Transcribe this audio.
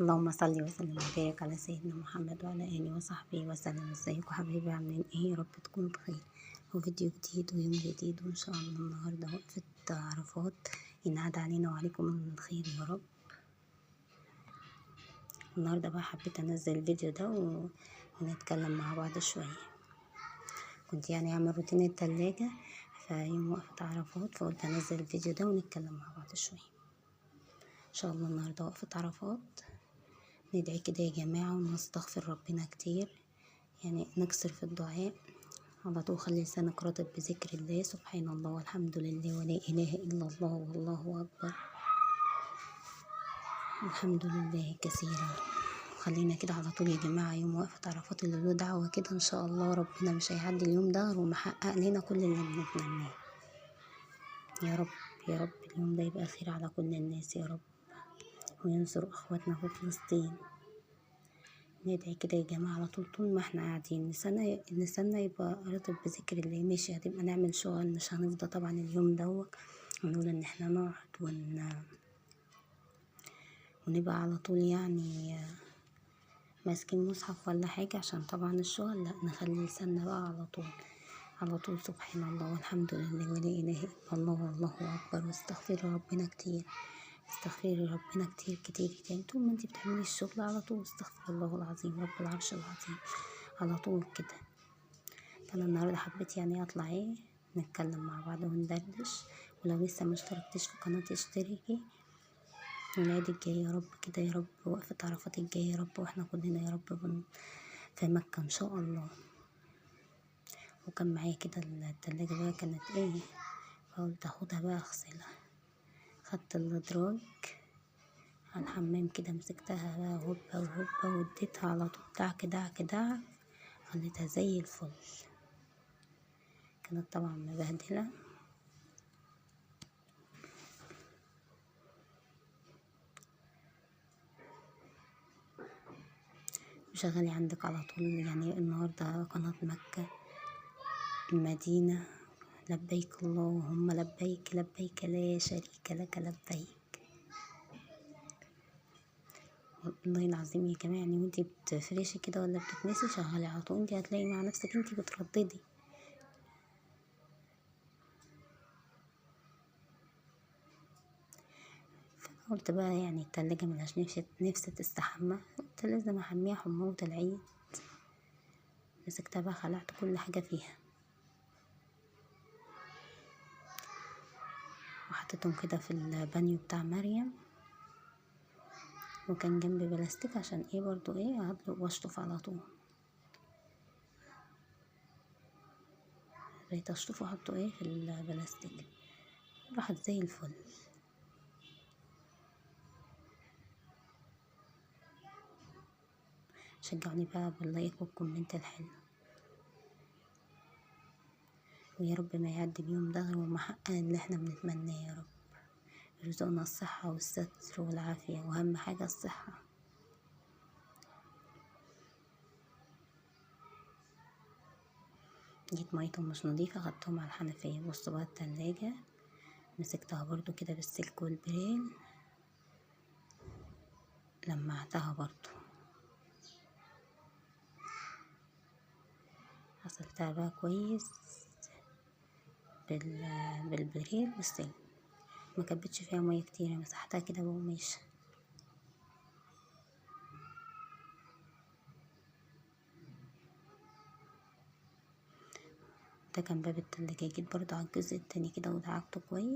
اللهم صل وسلم وبارك على سيدنا محمد وعلى آله وصحبه وسلم. ازيكم حبايبي، عاملين ايه؟ يا رب تكونوا بخير. وفيديو جديد ويوم جديد، وان شاء الله النهارده وقفة عرفات ينعاد علينا وعليكم الخير يا رب. النهارده بقى حبيت انزل الفيديو ده ونتكلم مع بعض شويه. كنت يعني اعمل روتين التلاجة في يوم وقفة عرفات، فقلت انزل الفيديو ده ونتكلم مع بعض شويه. ان شاء الله النهارده وقفة عرفات، ندعي كده يا جماعة ونستغفر ربنا كتير، يعني نكسر في الدعاء على طول. خلي لسانك رطب بذكر الله، سبحان الله والحمد لله ولا إله إلا الله والله أكبر، الحمد لله كثيرا. خلينا كده على طول يا جماعة يوم وقفة عرفات اللي له دعوة كده، إن شاء الله ربنا مش هيعدي اليوم ده غير ومحقق لنا كل اللي بنتمناه يا رب. يا رب اليوم ده يبقى خير على كل الناس يا رب، وينصر أخواتنا في فلسطين. ندعي كده يا جماعة على طول ما احنا قاعدين، لساننا يبقى رطب بذكر الله. ماشي، هتبقى نعمل شغل، مش هنفضى طبعا اليوم دوت ونقول ان احنا نقعد ونبقى على طول يعني ماسكين مصحف ولا حاجة عشان طبعا الشغل. لا، نخلي لساننا بقى على طول سبحان الله والحمد لله ولا إله إلا الله والله أكبر، واستغفري ربنا كتير، استغفري ربنا كتير كتير كتير. طول ما انتي بتعملي الشغل على طول استغفر الله العظيم رب العرش العظيم على طول كده. فانا النهارده حبيت يعني اطلع نتكلم مع بعض وندردش. ولو لسه ما اشتركتش في قناتي اشتركي. والعيد الجاي يا رب كده يا رب، وقفة عرفات الجاي يا رب، واحنا كلنا يا رب في مكة ان شاء الله. وكان معايا كده التلاجة بقى كانت فقلت اخدها بقى اغسلها. خدت الادراج على الحمام كده، مسكتها بقى هوبا وهوبا واديتها على طول دعك دعك دعك، خليتها زي الفل. كانت طبعا مبهدلة. وشغلي عندك على طول يعني النهاردة قناة مكة المدينة، لبيك اللهم لبيك لبيك لا شريك لك لبيك. والله العظيم يا جماعة، يعني وانتي بتفرشي كده ولا بتكنسي شغلي على طول، انتي هتلاقي مع نفسك انتي بترددي. قلت بقى يعني التلاجة ملهاش نفس تستحمى، قلت لازم احميها حموضة العيد. مسكتها بقى خلعت كل حاجة فيها وحطيتهم كده في البانيو بتاع مريم، وكان جنبي بلاستيك عشان برضو هدلق واشطف على طول. بقيت اشطف واحطه في البلاستيك، راحت زي الفل. شجعوني بقى باللايك والكومنت الحلو، ويا رب ما يعدي اليوم ده غير ومحقق اللي احنا بنتمناه يا رب. يرزقنا الصحة والستر والعافية، واهم حاجة الصحة. جيت ميتهم مش نضيفة، خدتهم على الحنفية. بصوا بقى التلاجة مسكتها برضو كده بالسلك والبريل، لمعتها برضو، غسلتها بقى كويس بالبريل والسلك. ما كبتش فيها مية كتير، مسحتها كده بقماش. ده كان باب التلاجة. جيت برضو على الجزء التاني كده ودعكته كويس.